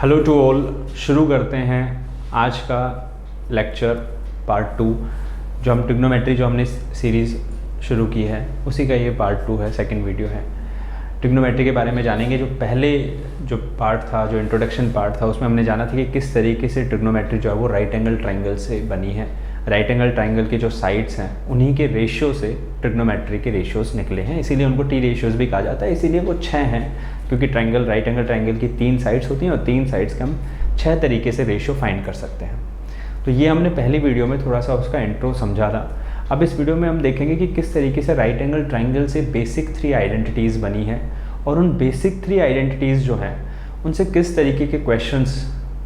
Hello to all. शुरू करते हैं आज का लेक्चर पार्ट 2। जो हम ट्रिग्नोमेट्री जो हमने सीरीज़ शुरू की है उसी का ये पार्ट 2 है, सेकंड वीडियो है। ट्रिग्नोमेट्री के बारे में जानेंगे। जो पहले जो पार्ट था, जो इंट्रोडक्शन पार्ट था, उसमें हमने जाना था कि किस तरीके से ट्रिग्नोमेट्री जो है वो राइट एंगल ट्राइंगल से बनी है। राइट एंगल ट्राइंगल के जो साइड्स हैं उन्हीं के रेशियो से ट्रिग्नोमेट्री के रेशियोज़ निकले हैं, इसीलिए उनको टी रेशियोज़ भी कहा जाता है। इसीलिए वो 6 हैं, क्योंकि ट्राइंगल राइट एंगल ट्राइंगल की 3 साइड्स होती हैं और 3 साइड्स के हम 6 तरीके से रेशियो फाइंड कर सकते हैं। तो ये हमने पहली वीडियो में थोड़ा सा उसका इंट्रो समझा था। अब इस वीडियो में हम देखेंगे कि किस तरीके से राइट एंगल ट्राइंगल से बेसिक 3 आइडेंटिटीज़ बनी हैं और उन बेसिक 3 आइडेंटिटीज़ जो हैं उनसे किस तरीके के क्वेश्चंस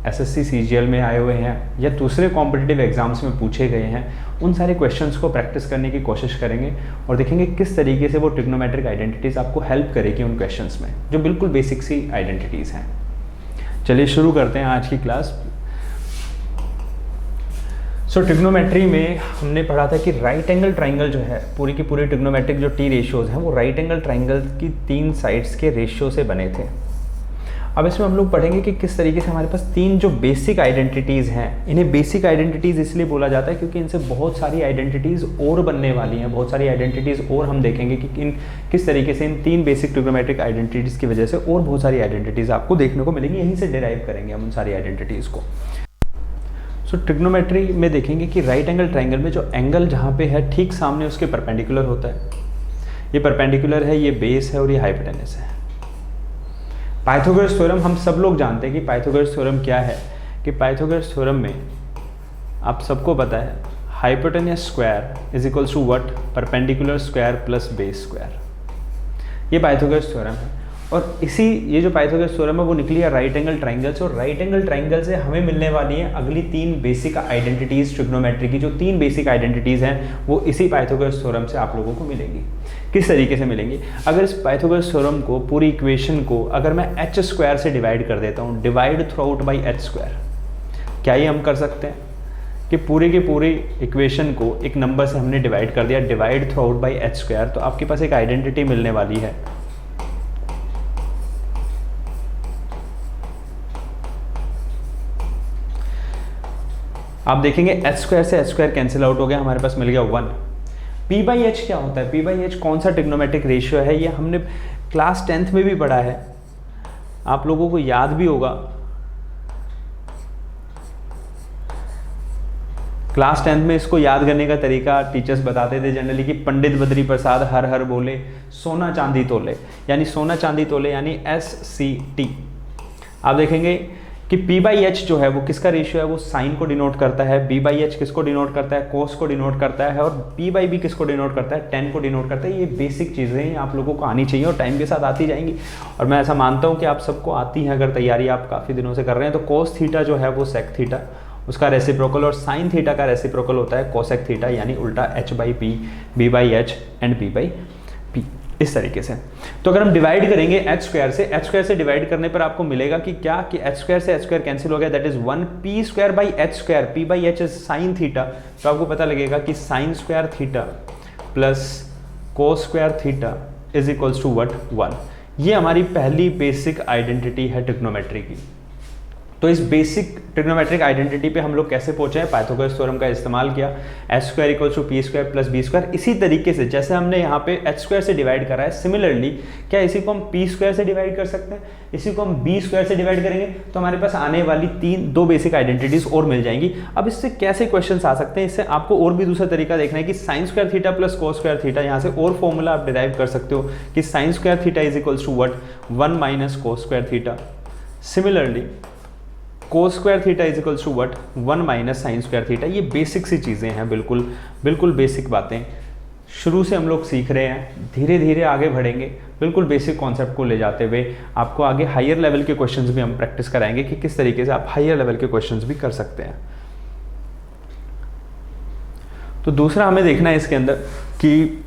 एसएससी सीजीएल में आए हुए हैं या दूसरे कॉम्पिटिटिव एग्जाम्स में पूछे गए हैं, उन सारे क्वेश्चंस को प्रैक्टिस करने की कोशिश करेंगे और देखेंगे किस तरीके से वो ट्रिग्नोमेट्रिक आइडेंटिटीज़ आपको हेल्प करेगी उन क्वेश्चंस में, जो बिल्कुल बेसिक सी आइडेंटिटीज़ हैं। चलिए शुरू करते हैं आज की क्लास। ट्रिग्नोमेट्री में हमने पढ़ा था कि राइट एंगल ट्राइंगल जो है, पूरी की पूरी ट्रिग्नोमेट्रिक जो टी रेशियोज़ हैं वो राइट एंगल ट्राइंगल की 3 साइड्स के रेशियो से बने थे। अब इसमें हम लोग पढ़ेंगे कि किस तरीके से हमारे पास 3 जो बेसिक आइडेंटिटीज़ हैं, इन्हें बेसिक आइडेंटिटीज़ इसलिए बोला जाता है क्योंकि इनसे बहुत सारी आइडेंटिटीज़ और बनने वाली हैं। बहुत सारी आइडेंटिटीज़ और हम देखेंगे कि किस तरीके से इन 3 बेसिक ट्रिग्नोमेट्रिक आइडेंटिटीज़ की वजह से और बहुत सारी आइडेंटिटीज़ आपको देखने को मिलेंगी। यहीं से डिराइव करेंगे हम उन सारी आइडेंटिटीज़ को। ट्रिग्नोमेट्री में देखेंगे कि राइट एंगल ट्राइंगल में जो एंगल जहाँ पे है ठीक सामने उसके परपेंडिकुलर होता है। ये परपेंडिकुलर है, ये बेस है और ये हाइपोटेनस है। पाइथागोरस थ्योरम हम सब लोग जानते हैं कि पाइथागोरस थ्योरम क्या है। कि पाइथागोरस थ्योरम में आप सबको पता है hypotenuse square is equals to what, perpendicular square plus base square. ये पाइथागोरस थ्योरम है और ये जो पाइथागोरस थ्योरम है वो निकली है राइट एंगल ट्राइंगल से। और राइट एंगल ट्राइंगल से हमें मिलने वाली है अगली 3 बेसिक आइडेंटिटीज़ ट्रिग्नोमेट्री की। जो 3 बेसिक आइडेंटिटीज़ हैं वो इसी पाइथागोरस थ्योरम से आप लोगों को मिलेंगी। किस तरीके से मिलेंगी? अगर इस पाइथागोरस थ्योरम को, पूरी इक्वेशन को अगर मैं h स्क्वायर से डिवाइड कर देता हूँ, divide through out by h square, क्या ये हम कर सकते हैं कि पूरी की पूरी इक्वेशन को एक नंबर से हमने डिवाइड कर दिया, divide through out by h square, तो आपके पास एक आइडेंटिटी मिलने वाली है। आप देखेंगे h स्क्वायर से h स्क्वायर कैंसिल आउट हो गया, हमारे पास मिल गया 1। p बाई एच क्या होता है? p बाई एच कौन सा ट्रिग्नोमेट्रिक रेशियो है? ये हमने क्लास 10th में भी पढ़ा है, आप लोगों को याद भी होगा। क्लास 10th में इसको याद करने का तरीका टीचर्स बताते थे जनरली कि पंडित बद्री प्रसाद हर हर बोले सोना चांदी तोले, यानी सोना चांदी तोले यानी SCT। आप देखेंगे कि p बाई एच जो है वो किसका रेशियो है? वो साइन को डिनोट करता है। b बाई एच किसको डिनोट करता है? कोस को डिनोट करता है। और p बाई बी किसको डिनोट करता है? टेन को डिनोट करता है। ये बेसिक चीज़ें हैं, आप लोगों को आनी चाहिए और टाइम के साथ आती जाएंगी। और मैं ऐसा मानता हूँ कि आप सबको आती हैं, अगर तैयारी आप काफ़ी दिनों से कर रहे हैं। तो कोस थीटा जो है वो सेक थीटा, उसका रेसिप्रोकल, और साइन थीटा का रेसिप्रोकल होता है कोसेक थीटा, यानी उल्टा h by P, b by H and p by P, इस तरीके से। तो अगर हम डिवाइड करेंगे h स्क्वायर से डिवाइड करने पर आपको मिलेगा कि क्या, कि h स्क्वायर से h स्क्वायर कैंसिल हो गया, that is 1 p square by h square, p by h is sine theta. तो आपको पता लगेगा कि sine square theta plus cos square theta is equals to what, 1। ये हमारी पहली बेसिक आइडेंटिटी है ट्रिग्नोमेट्री की। तो इस बेसिक ट्रिग्नोमेट्रिक आइडेंटिटी पे हम लोग कैसे पहुंचे हैं? पाइथागोरस थ्योरम का इस्तेमाल किया, h square equals to P square plus B square. इसी तरीके से जैसे हमने यहाँ पे h स्क्वायर से डिवाइड करा है, सिमिलरली क्या इसी को हम p स्क्वायर से डिवाइड कर सकते हैं? इसी को हम b स्क्वायर से डिवाइड करेंगे तो हमारे पास आने वाली 2 बेसिक आइडेंटिटीज और मिल जाएंगी। अब इससे कैसे क्वेश्चन आ सकते हैं? इससे आपको और भी दूसरा तरीका देखना है कि sine square theta plus cos square theta, यहाँ से और फॉर्मूला आप डिराइव कर सकते हो कि sine square theta is equals to what, 1 minus cos square theta. Similarly cos square theta is equals to what, 1 minus sine square theta. ये basic सी चीज़ें हैं, बिल्कुल बेसिक बातें शुरू से हम लोग सीख रहे हैं, धीरे धीरे आगे बढ़ेंगे। बिल्कुल बेसिक कॉन्सेप्ट को ले जाते हुए आपको आगे हायर लेवल के क्वेश्चंस भी हम प्रैक्टिस कराएंगे कि किस तरीके से आप हायर लेवल के क्वेश्चंस भी कर सकते हैं। तो दूसरा हमें देखना है इसके अंदर कि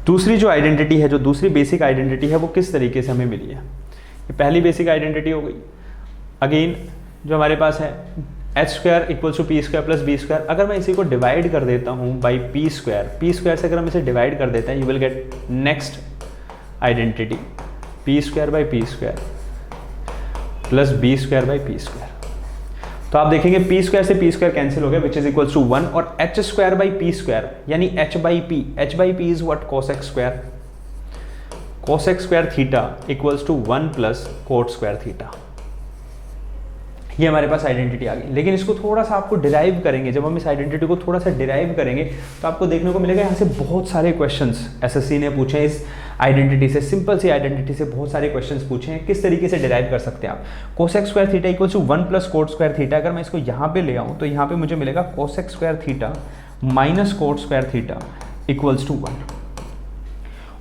दूसरी जो आइडेंटिटी है, जो दूसरी बेसिक आइडेंटिटी है वो किस तरीके से हमें मिली है। ये पहली बेसिक आइडेंटिटी हो गई। अगेन जो हमारे पास है h square equals to P square plus B square. अगर मैं इसी को डिवाइड कर देता हूँ बाई पी स्क्वायर से अगर हम इसे डिवाइड कर देते हैं, you will get next identity P square by P square. Plus B square by P square. तो आप देखेंगे पी स्क्वायर से पी स्क्वायर कैंसिल हो गया विच इज इक्वल्स टू 1 और H square by P square यानी H by P is what cosec square, cosec square theta equals to 1 plus cot square theta. ये हमारे पास आइडेंटिटी आ गई। लेकिन इसको थोड़ा सा आपको डिराइव करेंगे, जब हम इस आइडेंटिटी को थोड़ा सा डिराइव करेंगे तो आपको देखने को मिलेगा यहाँ से बहुत सारे क्वेश्चंस एसएससी ने पूछे हैं इस आइडेंटिटी से, सिंपल सी आइडेंटिटी से बहुत सारे क्वेश्चंस पूछे हैं। किस तरीके से डिराइव कर सकते हैं आप? Cosec square theta equals to 1 plus cot square theta. अगर मैं इसको यहाँ पे ले आऊँ तो यहाँ पे मुझे मिलेगा cosec square theta minus cot square theta equals to 1।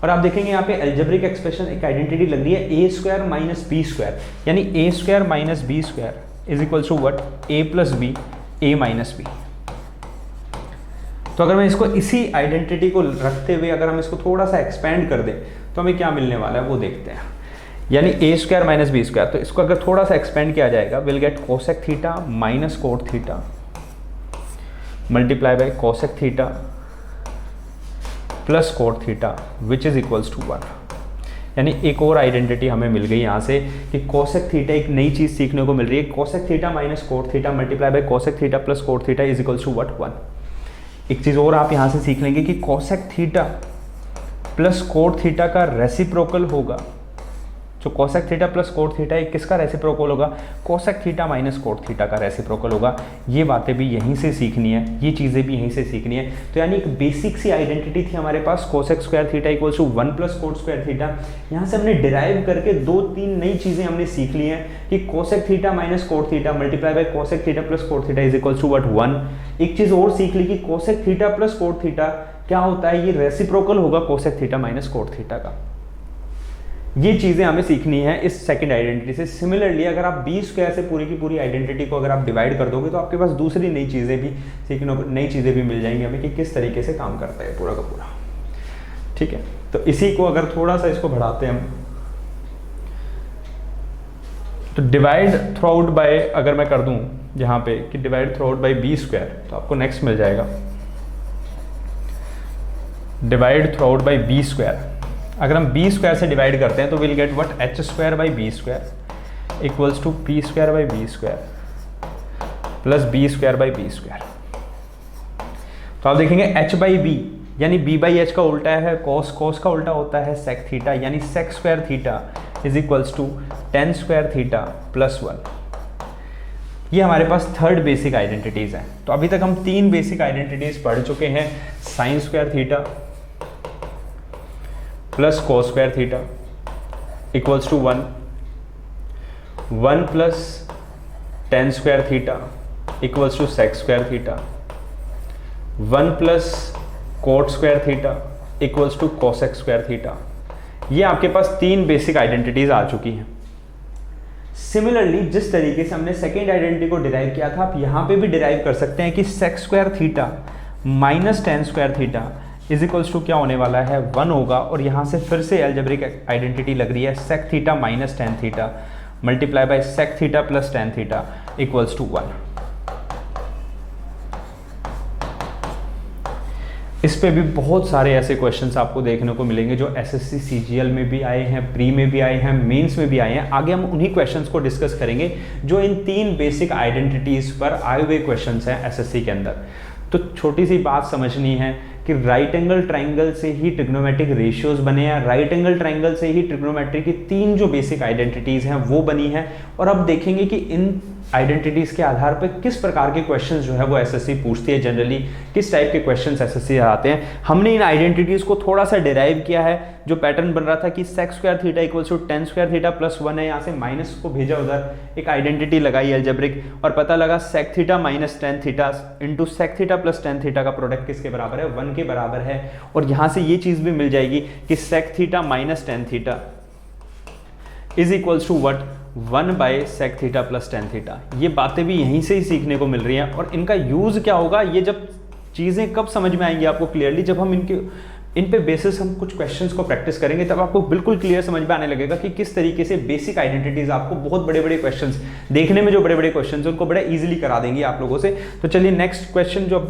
और आप देखेंगे यहाँ पे एल्जेब्रिक एक्सप्रेशन एक आइडेंटिटी लग रही है A square minus B square, यानी ए square minus B square is equals to what, A plus B, A minus B. तो अगर मैं इसको इसी आइडेंटिटी को रखते हुए अगर हम इसको थोड़ा सा एक्सपेंड कर दें तो हमें क्या मिलने वाला है वो देखते हैं। यानी ए स्क्वायर माइनस बी स्क्वायर, तो इसको अगर थोड़ा सा एक्सपेंड किया जाएगा will get cosec theta minus cot theta multiply by cosec theta plus cot theta which is equals to 1। यानी एक और आइडेंटिटी हमें मिल गई यहाँ से कि कोसेक थीटा, एक नई चीज़ सीखने को मिल रही है। Cosec theta minus cot theta multiply by cosec theta plus cot theta is equals to what, 1। एक चीज़ और आप यहाँ से सीख लेंगे कि cosec theta plus cot theta का रेसिप्रोकल होगा। जो cosec theta plus cot theta है किसका रेसिप्रोकल होगा? Cosec theta minus cot theta का रेसिप्रोकल होगा। ये बातें भी यहीं से सीखनी है, ये चीज़ें भी यहीं से सीखनी है। तो यानी एक बेसिक सी आइडेंटिटी थी हमारे पास cosec square theta equals to 1 plus cot square theta. यहाँ से हमने डिराइव करके 2-3 नई चीज़ें हमने सीख ली हैं कि cosec theta minus cot theta multiply by cosec theta plus cot theta is equals to what, 1। एक चीज़ और सीख ली कि cosec theta plus cot theta क्या होता है, ये रेसिप्रोकल होगा cosec theta minus cot theta का। ये चीज़ें हमें सीखनी है इस सेकंड आइडेंटिटी से। सिमिलरली अगर आप बी स्क्वायर से पूरी की पूरी आइडेंटिटी को अगर आप डिवाइड कर दोगे तो आपके पास दूसरी नई चीज़ें भी सीखने को, नई चीज़ें भी मिल जाएंगी हमें कि किस तरीके से काम करता है पूरा का पूरा। ठीक है, तो इसी को अगर थोड़ा सा इसको बढ़ाते हैं हम तो डिवाइड थ्रू आउट बाय, अगर मैं कर दूं यहाँ पे कि divide throughout by b square तो आपको नेक्स्ट मिल जाएगा divide throughout by b square. अगर हम बी स्क्वायर से डिवाइड करते हैं तो will get what, h square by b square equals to P square by b square plus B square by b square. तो आप देखेंगे एच बाई बी यानी बी बाई एच का उल्टा है कॉस, कॉस का उल्टा होता है सेक थीटा, यानी sec square theta is equals to tan square theta plus 1। ये हमारे पास थर्ड बेसिक आइडेंटिटीज हैं। तो अभी तक हम 3 बेसिक आइडेंटिटीज पढ़ चुके हैं, sine square theta plus cos square theta equals to 1, 1 plus tan square theta equals to sec square theta, 1 plus cot square theta equals to cosec square theta. ये आपके पास 3 बेसिक आइडेंटिटीज आ चुकी हैं। Similarly जिस तरीके से हमने सेकेंड आइडेंटिटी को derive किया था आप यहाँ पे भी डिराइव कर सकते हैं कि sec square theta minus tan square theta is equals to क्या होने वाला है, 1 होगा। और यहाँ से फिर से एल्जेब्रिक आइडेंटिटी लग रही है sec theta minus tan theta multiply by sec theta plus tan theta equals to 1। इस पे भी बहुत सारे ऐसे क्वेश्चंस आपको देखने को मिलेंगे जो एसएससी सीजीएल में भी आए हैं, प्री में भी आए हैं, मेंस में भी आए हैं। आगे हम उन्हीं क्वेश्चंस को डिस्कस करेंगे जो इन 3 बेसिक आइडेंटिटीज पर आए हुए क्वेश्चंस हैं एसएससी के अंदर। तो छोटी सी बात समझनी है कि राइट एंगल ट्राइंगल से ही ट्रिग्नोमेट्रिक रेशियोज बने हैं, राइट एंगल ट्राइंगल से ही ट्रिग्नोमेट्री की 3 जो बेसिक आइडेंटिटीज हैं वो बनी है। और अब देखेंगे कि इन आइडेंटिटीज के आधार पर किस प्रकार के क्वेश्चंस जो है वो एसएससी पूछती है, जनरली किस टाइप के क्वेश्चंस एसएससी आते हैं। हमने इन आइडेंटिटीज को थोड़ा सा डिराइव किया है। जो पैटर्न बन रहा था कि sec square theta equals to tan square theta plus 1 है, यहाँ से माइनस को भेजा उधर, एक आइडेंटिटी लगाई एल्जेब्रिक और पता लगा sec theta minus tan theta into sec theta plus tan theta का प्रोडक्ट किसके बराबर है, 1 के बराबर है। और यहाँ से ये चीज़ भी मिल जाएगी कि sec theta minus tan theta is equals to what, 1 by sec theta plus tan theta. ये बातें भी यहीं से ही सीखने को मिल रही हैं। और इनका यूज़ क्या होगा, ये जब चीज़ें कब समझ में आएंगी आपको क्लियरली, जब हम इन पे बेसिस हम कुछ क्वेश्चंस को प्रैक्टिस करेंगे तब आपको बिल्कुल क्लियर समझ में आने लगेगा कि किस तरीके से बेसिक आइडेंटिटीज आपको बहुत बड़े बड़े क्वेश्चंस देखने में, जो बड़े बड़े क्वेश्चंस उनको बड़ा इजीली करा देंगी आप लोगों से। तो चलिए नेक्स्ट क्वेश्चन जो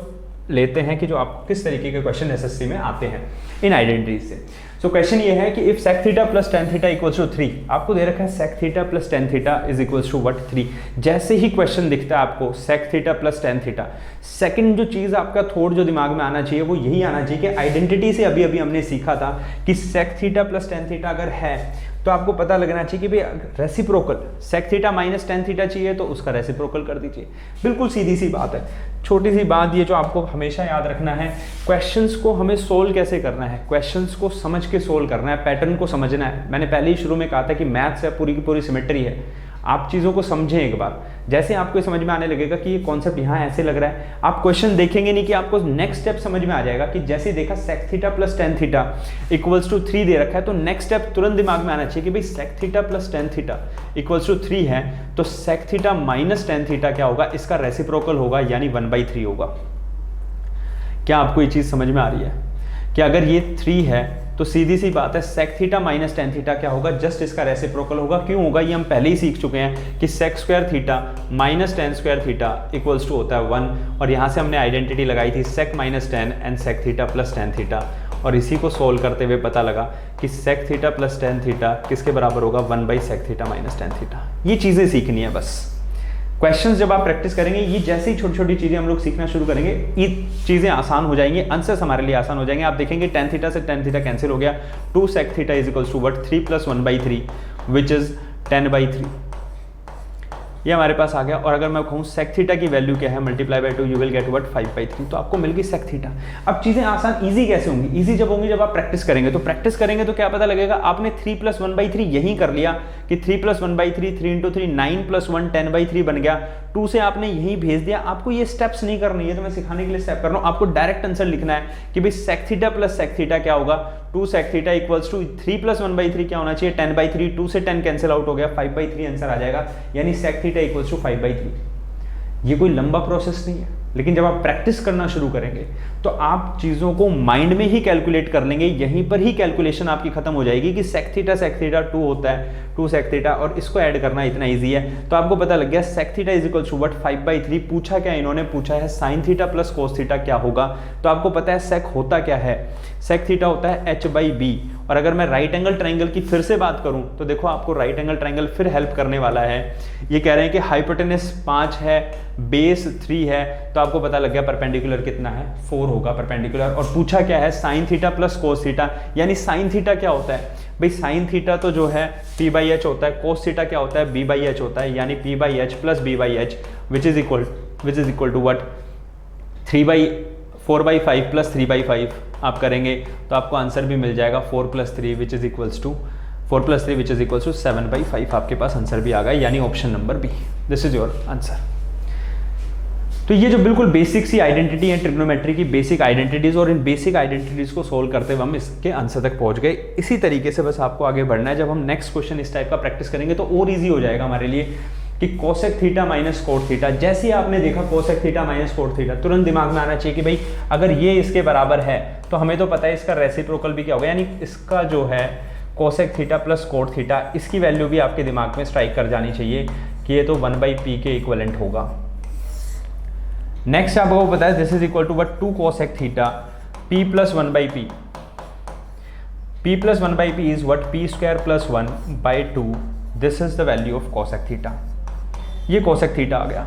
लेते हैं कि जो आप किस तरीके के क्वेश्चन एसएससी में आते हैं इन आइडेंटिटीज से। सो क्वेश्चन ये है कि if sec theta plus tan theta equals to 3, आपको दे रखा है sec theta plus tan theta is equals to what 3। जैसे ही क्वेश्चन दिखता है आपको sec theta plus tan theta, second जो चीज आपका थोड़ जो दिमाग में आना चाहिए वो यही आना चाहिए कि आइडेंटिटी से अभी अभी हमने सीखा था कि sec theta plus tan theta अगर है तो आपको पता लगना चाहिए कि भाई reciprocal sec theta minus tan theta चाहिए तो उसका रेसिप्रोकल कर दीजिए। बिल्कुल सीधी सी बात है, छोटी सी बात ये जो आपको हमेशा याद रखना है, क्वेश्चंस को हमें सोल्व कैसे करना है, क्वेश्चंस को समझ के सोल्व करना है, पैटर्न को समझना है। मैंने पहले ही शुरू में कहा था कि मैथ्स है पूरी की पूरी सिमेट्री है, आप चीज़ों को समझें एक बार। जैसे आपको समझ में आने लगेगा कि ये कॉन्सेप्ट यहाँ ऐसे लग रहा है, आप क्वेश्चन देखेंगे नहीं कि आपको नेक्स्ट स्टेप समझ में आ जाएगा कि जैसे देखा sec theta plus tan theta equals to 3 दे रखा है, तो नेक्स्ट स्टेप तुरंत दिमाग में आना चाहिए कि भाई sec theta plus tan theta equals to 3 है, तो sec theta minus tan theta क्या होगा, इसका रेसिप्रोकल होगा यानी 1/3 होगा। क्या आपको ये चीज़ समझ में आ रही है कि अगर ये 3 है तो सीधी सी बात है sec theta minus tan theta क्या होगा, जस्ट इसका रेसिप्रोकल होगा। क्यों होगा, ये हम पहले ही सीख चुके हैं कि sec square theta minus tan square theta equals to होता है 1, और यहाँ से हमने आइडेंटिटी लगाई थी sec minus tan and sec theta plus tan theta, और इसी को सोल्व करते हुए पता लगा कि sec theta plus tan theta किसके बराबर होगा, 1/sec theta minus tan theta. ये चीज़ें सीखनी है बस। क्वेश्चंस जब आप प्रैक्टिस करेंगे, ये जैसे ही छोटी छोटी चीज़ें हम लोग सीखना शुरू करेंगे, ये चीज़ें आसान हो जाएंगी, आंसर्स हमारे लिए आसान हो जाएंगे। आप देखेंगे tan थीटा से tan थीटा कैंसिल हो गया, 2 sec theta is equals to what 3 plus 1/3 which is 10/3, ये हमारे पास आ गया। और अगर मैं कहूँ sec थीटा की वैल्यू क्या है, multiply by 2 you will get what 5/3, तो आपको मिल गई sec थीटा। अब चीज़ें आसान ईजी कैसे होंगी, ईजी जब होंगी जब आप प्रैक्टिस करेंगे। तो प्रैक्टिस करेंगे तो क्या पता लगेगा, आपने 3 प्लस 1/3 यही कर लिया कि 3 प्लस 1/3 3 इंटू 3 9 प्लस 1 10/3 बन गया, 2 से आपने यही भेज दिया। आपको ये स्टेप्स नहीं करनी है, तो मैं सिखाने के लिए स्टेप कर रहा हूँ। आपको डायरेक्ट आंसर लिखना है कि भाई sec theta plus sec theta क्या होगा, 2 sec theta equals to 3 plus 1/3 क्या होना चाहिए 10/3, 2 से 10 कैंसिल आउट हो गया, 5/3 आंसर आ जाएगा, यानी sec थीटा इक्वल्स टू 5/3। ये कोई लंबा प्रोसेस नहीं है, लेकिन जब आप प्रैक्टिस करना शुरू करेंगे तो आप चीज़ों को माइंड में ही कैलकुलेट कर लेंगे, यहीं पर ही कैलकुलेशन आपकी खत्म हो जाएगी कि sec थीटा 2 होता है, 2 sec थीटा, और इसको ऐड करना इतना इजी है। तो आपको पता लग गया sec theta is equal to what 5/3। पूछा क्या इन्होंने, पूछा है sin theta plus cos theta क्या होगा, तो आपको पता है sec होता क्या है, sec थीटा होता है h/b। और अगर मैं राइट एंगल ट्राइंगल की फिर से बात करूं तो देखो आपको राइट एंगल ट्राइंगल फिर हेल्प करने वाला है। ये कह रहे हैं कि हाइपोटेनस 5 है, बेस 3 है, तो आपको पता लग गया परपेंडिकुलर कितना है, 4 होगा परपेंडिकुलर। और पूछा क्या है sin theta plus cos theta, यानी sin थीटा क्या होता है भाई, sin थीटा तो जो है p/h होता है, cos थीटा क्या होता है b/h होता है, यानी p/h plus b/h which is equal to what 4/5 plus 3/5 आप करेंगे तो आपको आंसर भी मिल जाएगा 4 plus 3 which is equals to 7/5 आपके पास आंसर भी आ गया, यानी option number B, this is your answer. तो ये जो बिल्कुल बेसिक सी आइडेंटिटी है ट्रिग्नोमेट्री की, बेसिक आइडेंटिटीज, और इन बेसिक आइडेंटिटीज को सोल्व करते हुए हम इसके आंसर तक पहुंच गए। इसी तरीके से बस आपको आगे बढ़ना है। जब हम नेक्स्ट क्वेश्चन इस टाइप का प्रैक्टिस करेंगे तो और ईजी हो जाएगा हमारे लिए कि cosec theta minus cot theta. जैसे ही आपने देखा cosec theta minus cot theta, तुरंत दिमाग में आना चाहिए कि भाई अगर ये इसके बराबर है तो हमें तो पता है इसका रेसिप्रोकल भी क्या होगा, यानी इसका जो है cosec theta plus cot theta, इसकी वैल्यू भी आपके दिमाग में स्ट्राइक कर जानी चाहिए कि ये तो 1/p के इक्वलेंट होगा। नेक्स्ट आपको पता है this is equal to what 2 cosec theta p plus 1/p, p plus 1/p is what p square plus 1/2, this is the value of cosec theta. ये कोसेक थीटा आ गया।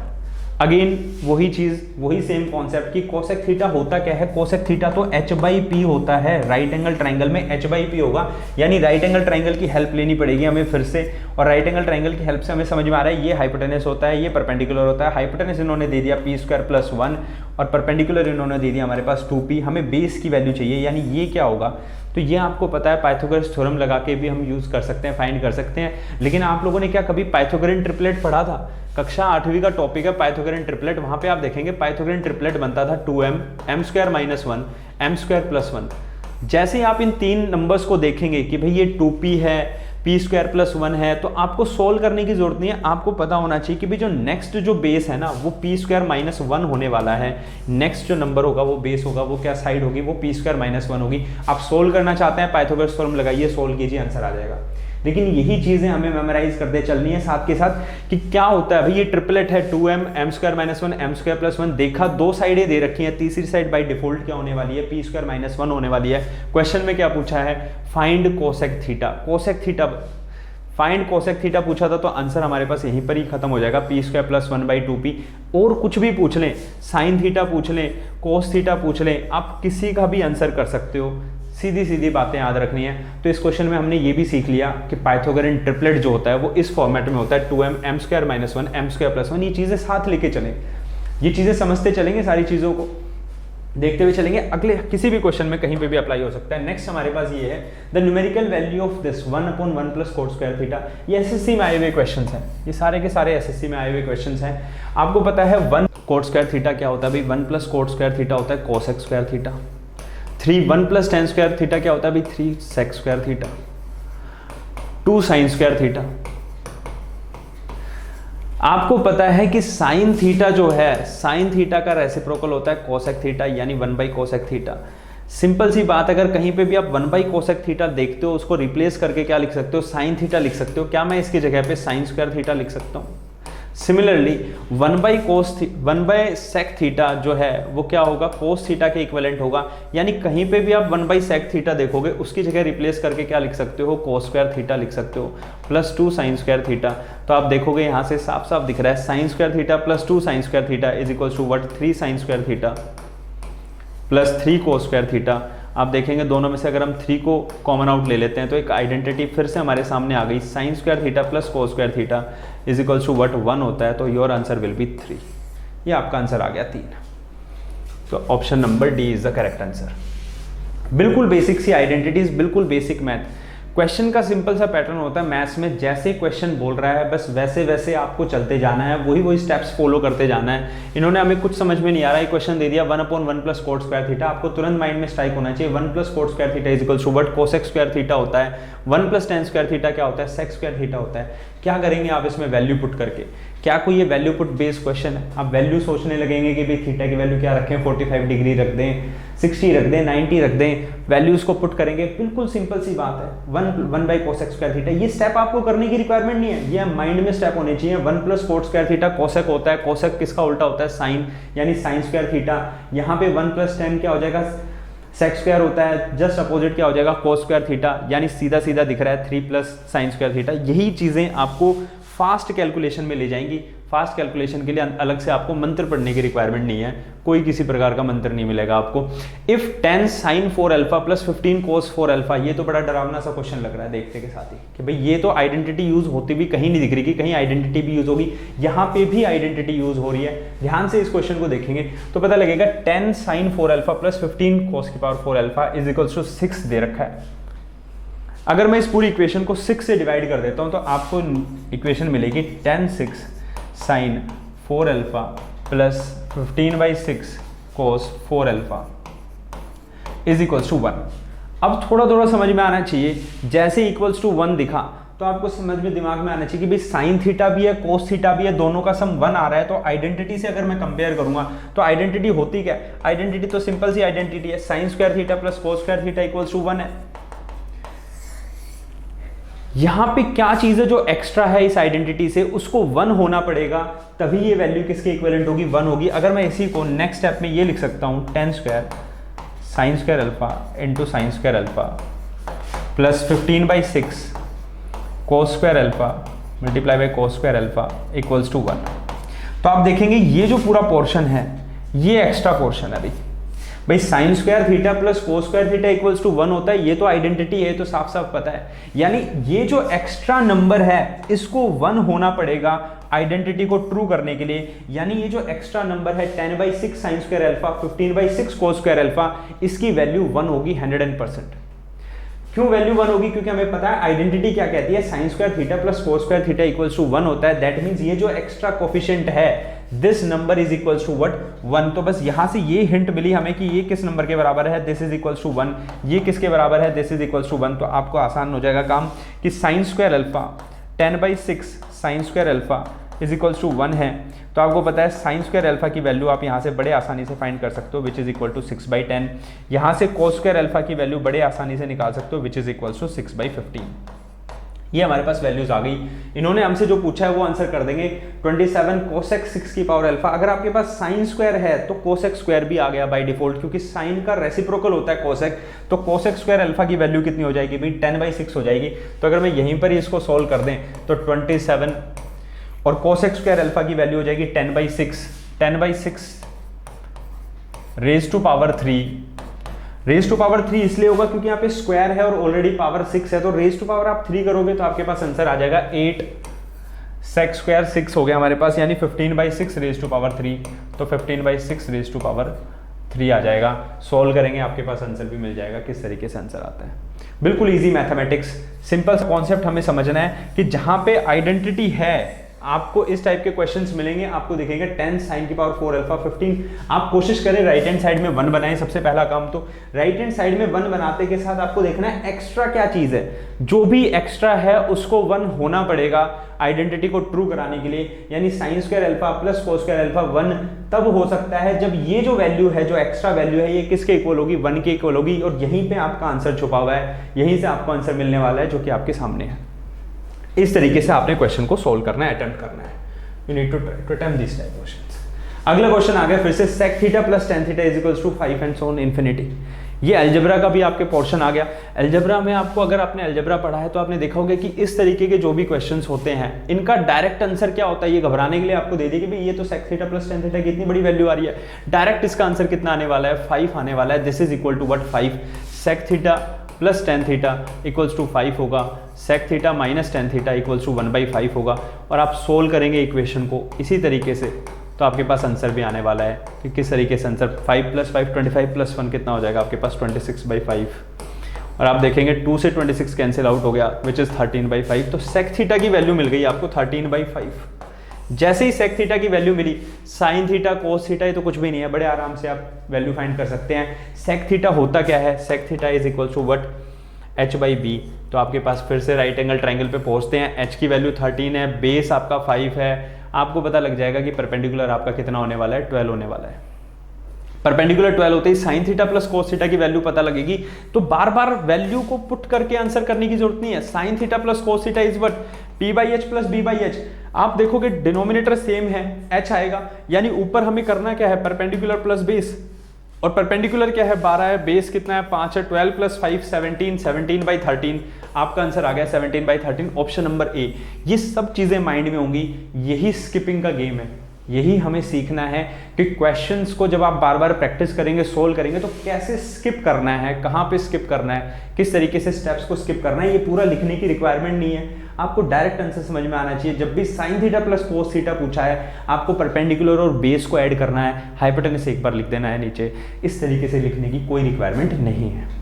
अगेन वही चीज, वही सेम कॉन्सेप्ट कि कोसेक थीटा होता क्या है, कोसेक थीटा तो h/p होता है, राइट एंगल ट्राइंगल में h/p होगा, यानी राइट एंगल ट्राइंगल की हेल्प लेनी पड़ेगी हमें फिर से। और राइट एंगल ट्राइंगल की हेल्प से हमें समझ में आ रहा है ये हाइपोटेनस होता है, ये परपेंडिकुलर होता है। हाइपोटेनस इन्होंने दे दिया p स्क्वायर प्लस 1 और परपेंडिकुलर इन्होंने दे दिया हमारे पास 2p। हमें बेस की वैल्यू चाहिए, यानी ये क्या होगा, तो ये आपको पता है पाइथागोरस थ्योरम लगा के भी हम यूज कर सकते हैं, फाइंड कर सकते हैं। लेकिन आप लोगों ने क्या कभी पाइथागोरन ट्रिपलेट पढ़ा था? कक्षा 8वीं का टॉपिक है पाइथागोरन ट्रिपलेट। वहां पे आप देखेंगे पाइथागोरन ट्रिपलेट बनता था 2m, m square minus 1, m square plus 1। जैसे ही आप इन तीन नंबर्स को देखेंगे कि भाई ये 2p है, p स्क्वायर प्लस 1 है, तो आपको सोल्व करने की जरूरत नहीं है। आपको पता होना चाहिए कि भाई जो नेक्स्ट जो बेस है ना वो p स्क्वायर माइनस 1 होने वाला है। नेक्स्ट जो नंबर होगा वो बेस होगा, वो क्या साइड होगी, वो p स्क्वायर माइनस 1 होगी। आप सोल्व करना चाहते हैं पाइथागोरस थ्योरम लगाइए, सोल्व कीजिए, आंसर आ जाएगा। लेकिन यही चीज़ें हमें मेमोराइज करते चलनी है साथ के साथ कि क्या होता है भाई, ये ट्रिपलेट है 2m m square minus 1 m square plus 1, देखा दो साइडें दे रखी हैं, तीसरी साइड बाई डिफॉल्ट क्या होने वाली है, p स्क्वायर माइनस 1 होने वाली है। क्वेश्चन में क्या पूछा है, find cosec theta, cosec theta, find cosec theta पूछा था, तो आंसर हमारे पास यहीं पर ही खत्म हो जाएगा, पी स्क्वायर प्लस 1/2p। और कुछ भी पूछ लें, साइन थीटा पूछ लें, कोस थीटा पूछ लें, आप किसी का भी आंसर कर सकते हो, सीधी सीधी बातें याद रखनी है। तो इस क्वेश्चन में हमने ये भी सीख लिया कि पाइथागोरन ट्रिपलेट जो होता है वो इस फॉर्मेट में होता है, 2m m square minus 1 m square plus 1। ये चीज़ें साथ लेके चलें, ये चीज़ें समझते चलेंगे, सारी चीज़ों को देखते हुए चलेंगे, अगले किसी भी क्वेश्चन में कहीं पे भी अप्लाई हो सकता है। नेक्स्ट हमारे पास ये है, the numerical value of this 1/1 plus cot square theta. ये एसएससी में आए हुए क्वेश्चंस हैं, ये सारे के सारे एसएससी में आए हुए क्वेश्चंस हैं। आपको पता है 1 कोट स्क्वायर थीटा क्या होता है भाई, 1 प्लस कोट स्क्वायर थीटा होता है cosec square theta. 1 plus tan square theta क्या होता है भाई, 3 sec square theta. 2 sine square theta. आपको पता है कि साइन थीटा जो है, साइन थीटा का रेसिप्रोकल होता है कोसेक थीटा, यानी 1/कोसेक थीटा। सिंपल सी बात, अगर कहीं पे भी आप 1/कोसेक थीटा देखते हो, उसको रिप्लेस करके क्या लिख सकते हो, साइन थीटा लिख सकते हो। क्या मैं इसकी जगह पे साइन स्क्वायर थीटा लिख सकता हूँ? सिमिलरली 1/सेक थीटा जो है वो क्या होगा, कोस थीटा के इक्विवेलेंट होगा, यानी कहीं पे भी आप 1/सेक थीटा देखोगे, उसकी जगह रिप्लेस करके क्या लिख सकते हो, कोस स्क्वायर थीटा लिख सकते हो, प्लस 2 साइन स्क्वायर थीटा। तो आप देखोगे यहाँ से साफ साफ दिख रहा है, sine square theta plus 2 sine square theta is equals to what, 3 sine square theta plus 3 cos square theta. आप देखेंगे दोनों में से अगर हम 3 को कॉमन आउट ले लेते हैं तो एक आइडेंटिटी फिर से हमारे सामने आ गई, sine square theta plus cos square theta is equals to what, 1 होता है। तो योर आंसर विल बी 3। ये आपका आंसर आ गया 3। तो option number D is the correct answer. बिल्कुल बेसिक सी आइडेंटिटीज, बिल्कुल बेसिक मैथ। क्वेश्चन का सिंपल सा पैटर्न होता है मैथ्स में, जैसे क्वेश्चन बोल रहा है बस वैसे वैसे आपको चलते जाना है, वही स्टेप्स फॉलो करते जाना है। इन्होंने हमें कुछ समझ में नहीं आ रहा है, क्वेश्चन दे दिया 1/1 प्लस कोट स्क्वायर थीटा, आपको तुरंत माइंड में स्ट्राइक होना चाहिए 1 plus cot square theta is equals to what, cosec square theta होता है। 1 प्लस टेन स्क्वायर थीटा क्या होता है, सेक स्क्वायर थीटा होता है। क्या करेंगे आप इसमें वैल्यू पुट करके, क्या कोई ये वैल्यू पुट बेस्ड क्वेश्चन है? आप वैल्यू सोचने लगेंगे कि भाई थीटा की वैल्यू क्या रखें, 45 डिग्री रख दें, 60 रख दें, 90 रख दें, वैल्यूज को पुट करेंगे। बिल्कुल सिंपल सी बात है, 1/कोसेक स्क्वायर थीटा। ये स्टेप आपको करने की रिक्वायरमेंट नहीं है, ये माइंड में स्टेप होने चाहिए। 1 plus cot square theta cosec होता है, कोसेक किसका उल्टा होता है, साइन, यानी साइन स्क्वायर थीटा। यहाँ पे 1 प्लस टेन क्या हो जाएगा, सेक स्क्वायर होता है, जस्ट अपोजिट क्या हो जाएगा, कोस स्क्वायर थीटा, यानी सीधा सीधा दिख रहा है 3 प्लस साइन स्क्वायर थीटा। यही चीज़ें आपको फास्ट कैलकुलेशन में ले जाएंगी। फास्ट कैलकुलेशन के लिए अलग से आपको मंत्र पढ़ने की रिक्वायरमेंट नहीं है, कोई किसी प्रकार का मंत्र नहीं मिलेगा आपको। If 10 sine 4 alpha plus 15 cos 4 alpha, ये तो बड़ा डरावना सा क्वेश्चन लग रहा है देखते के साथ ही कि भाई ये तो आइडेंटिटी यूज होती भी कहीं नहीं दिख रही कि कहीं आइडेंटिटी भी यूज होगी, यहाँ पे भी आइडेंटिटी यूज हो रही है। ध्यान से इस क्वेश्चन को देखेंगे तो पता लगेगा 10 साइन 4 अल्फा प्लस 15 कोस की power 4 alpha is equals to 6 दे रखा है। अगर मैं इस पूरी इक्वेशन को 6 से डिवाइड कर देता हूं तो आपको इक्वेशन मिलेगी 10 6 sine 4 alpha plus 15/6 cos 4 alpha is equals to 1। अब थोड़ा थोड़ा समझ में आना चाहिए, जैसे इक्वल्स टू 1 दिखा तो आपको समझ में दिमाग में आना चाहिए कि भाई साइन थीटा भी है, कोस थीटा भी है, दोनों का सम 1 आ रहा है। तो आइडेंटिटी से अगर मैं कंपेयर करूंगा तो आइडेंटिटी होती क्या है, आइडेंटिटी तो सिंपल सी आइडेंटिटी है, sine square theta plus cos square theta equals to 1 है। यहां पे क्या चीज है जो एक्स्ट्रा है इस आइडेंटिटी से, उसको 1 होना पड़ेगा, तभी ये वैल्यू किसके इक्विवेलेंट होगी, 1 होगी। अगर मैं इसी को नेक्स्ट स्टेप में ये लिख सकता हूं 10 square sine square alpha into sine square alpha plus 15/6 cos square alpha multiply by cos square alpha equals to 1। तो आप देखेंगे ये जो पूरा पोर्शन है ये एक्स्ट्रा पोर्शन है भाई sine square theta plus cos square theta equals to 1 होता है, ये तो आइडेंटिटी है, तो साफ साफ पता है। यानी ये जो एक्स्ट्रा नंबर है इसको 1 होना पड़ेगा आइडेंटिटी को ट्रू करने के लिए। यानी ये जो एक्स्ट्रा नंबर है 10/6 sine square alpha 15/6 cos square alpha, इसकी वैल्यू 1 होगी 100%। क्यों वैल्यू 1 होगी, क्योंकि हमें पता है आइडेंटिटी क्या कहती है, sine square theta plus cos square theta equals to 1 होता है। दैट मींस ये जो एक्स्ट्रा कोफिशिएंट है this number is equals to what 1। तो बस यहां से ये हिंट मिली हमें कि ये किस नंबर के बराबर है, दिस इज इक्वल्स टू 1। ये किसके बराबर है, दिस इज इक्वल्स टू 1। तो आपको आसान हो जाएगा काम कि sine square alpha 10/6 sine square alpha is equals to 1 है। तो आपको पता है साइन स्क्वायर अल्फा की वैल्यू आप यहाँ से बड़े आसानी से फाइंड कर सकते हो विच इज इक्वल टू 6/10। यहाँ से कोस स्क्वायर अल्फा की वैल्यू बड़े आसानी से निकाल सकते हो विच इज इक्वल्स टू 6/15। ये हमारे पास वैल्यूज आ गई। इन्होंने हमसे जो पूछा है वो आंसर कर देंगे 27 कोसेक 6 की पावर अल्फा। अगर आपके पास साइन स्क्वायर है तो कोसेक स्क्वायर भी आ गया बाय डिफॉल्ट, क्योंकि साइन का रेसिप्रोकल होता है कोसेक। तो कोसेक स्क्वायर अल्फा की वैल्यू कितनी हो जाएगी भाई, 10/6 हो जाएगी। तो अगर मैं यहीं पर ही इसको सोल्व कर दें तो 27 और कोसेक स्क्वायर अल्फा की वैल्यू हो जाएगी 10/6। 10/6 raise to power 3। Raise to power 3 इसलिए होगा क्योंकि यहाँ पे स्क्वायर है और ऑलरेडी पावर 6 है, तो रेज टू पावर आप 3 करोगे तो आपके पास आंसर आ जाएगा 8 सेक स्क्वायर 6 हो गया हमारे पास, यानी 15/6 रेज टू पावर 3। तो 15/6 रेज टू पावर 3 आ जाएगा। सॉल्व करेंगे आपके पास आंसर भी मिल जाएगा किस तरीके से आंसर आता है। बिल्कुल इजी मैथमेटिक्स, सिंपल सा कॉन्सेप्ट हमें समझना है कि जहां पे आइडेंटिटी है आपको इस टाइप के क्वेश्चंस मिलेंगे। आपको दिखेंगे 10 साइन की पावर 4 अल्फा 15। आप कोशिश करें राइट हैंड साइड में 1 बनाएं, सबसे पहला काम तो राइट हैंड साइड में 1 बनाते के साथ आपको देखना है एक्स्ट्रा क्या चीज है। जो भी एक्स्ट्रा है उसको 1 होना पड़ेगा आइडेंटिटी को ट्रू कराने के लिए, यानी sign square alpha plus cos square alpha 1 तब हो सकता है जब ये जो वैल्यू है, जो एक्स्ट्रा वैल्यू है, ये किसके इक्वल होगी, 1 के इक्वल होगी। और यहीं पे आपका आंसर छुपा हुआ है, यहीं से आपको आंसर मिलने वाला है जो कि आपके सामने है। इस तरीके से आपने क्वेश्चन को सोल्व करना है, अटेम्प्ट करना है। You need to try to attempt these type questions. अगला क्वेश्चन आ गया फिर से sec theta plus tan theta is equals to 5 and so on infinity. ये अलजेब्रा का भी आपके पोर्शन आ गया। अलजेब्रा में आपको, अगर आपने अलजेब्रा पढ़ा है तो आपने देखा होगा कि इस तरीके के जो भी क्वेश्चंस होते हैं इनका डायरेक्ट आंसर क्या होता है, ये घबराने के लिए आपको दे दी कि भाई ये तो sec theta plus tan theta की इतनी बड़ी वैल्यू आ रही है, डायरेक्ट इसका आंसर कितना आने वाला है, 5 आने वाला है। This is equal to what, 5 sec theta plus tan theta equals to 5 होगा, sec theta minus tan theta equals to 1/5 होगा। और आप सोल्व करेंगे इक्वेशन को इसी तरीके से तो आपके पास आंसर भी आने वाला है कि किस तरीके से आंसर 5 + 5 25 + 1 कितना हो जाएगा आपके पास 26/5। और आप देखेंगे 2 से 26 कैंसिल आउट हो गया विच इज़ 13/5। तो sec थीटा की वैल्यू मिल गई आपको 13/5। जैसे ही sec थीटा की वैल्यू मिली, sin थीटा cos थीटा ये तो कुछ भी नहीं है, बड़े आराम से आप वैल्यू फाइंड कर सकते हैं। sec थीटा होता क्या है, sec theta is equal to what, h/b। तो आपके पास फिर से राइट एंगल ट्रायंगल पे पहुंचते हैं। h की वैल्यू 13 है, बेस आपका 5 है, आपको पता लग जाएगा कि परपेंडिकुलर आपका कितना होने वाला है, 12 होने वाला है। परपेंडिकुलर 12 होते ही sin theta plus cos theta की वैल्यू पता लगेगी। तो बार बार वैल्यू को पुट करके आंसर करने की जरूरत नहीं है। sin theta plus cos theta is what, p/h plus b/h। आप देखोगे डिनोमिनेटर सेम है, h आएगा, यानी ऊपर हमें करना क्या है, परपेंडिकुलर प्लस बेस। और परपेंडिकुलर क्या है, 12 है, बेस कितना है, 5 है, 12 + 5 17, 17/13। आपका आंसर आ गया 17/13, ऑप्शन नंबर ए। ये सब चीजें माइंड में होंगी, यही स्किपिंग का गेम है। यही हमें सीखना है कि क्वेश्चंस को जब आप बार बार प्रैक्टिस करेंगे, सोल्व करेंगे, तो कैसे स्किप करना है, कहाँ पे स्किप करना है, किस तरीके से स्टेप्स को स्किप करना है। ये पूरा लिखने की रिक्वायरमेंट नहीं है, आपको डायरेक्ट आंसर समझ में आना चाहिए। जब भी sin theta plus cos theta पूछा है, आपको परपेंडिकुलर और बेस को ऐड करना है, हाइपोटेनस एक बार लिख देना है नीचे। इस तरीके से लिखने की कोई रिक्वायरमेंट नहीं है।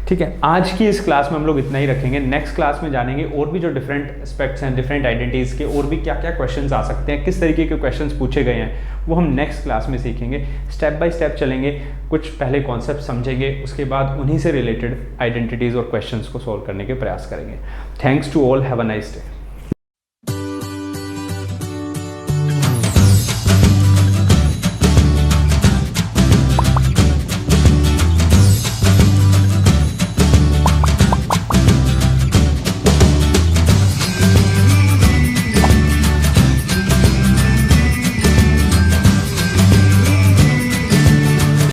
ठीक है, आज की इस क्लास में हम लोग इतना ही रखेंगे। नेक्स्ट क्लास में जानेंगे और भी जो डिफरेंट एस्पेक्ट्स हैं, डिफरेंट आइडेंटिटीज़ के और भी क्या क्या क्वेश्चंस आ सकते हैं, किस तरीके के क्वेश्चंस पूछे गए हैं, वो हम नेक्स्ट क्लास में सीखेंगे। स्टेप बाय स्टेप चलेंगे, कुछ पहले कॉन्सेप्ट समझेंगे, उसके बाद उन्हीं से रिलेटेड आइडेंटिटीज़ और क्वेश्चंस को सॉल्व करने के प्रयास करेंगे। Thanks to all, have a nice day.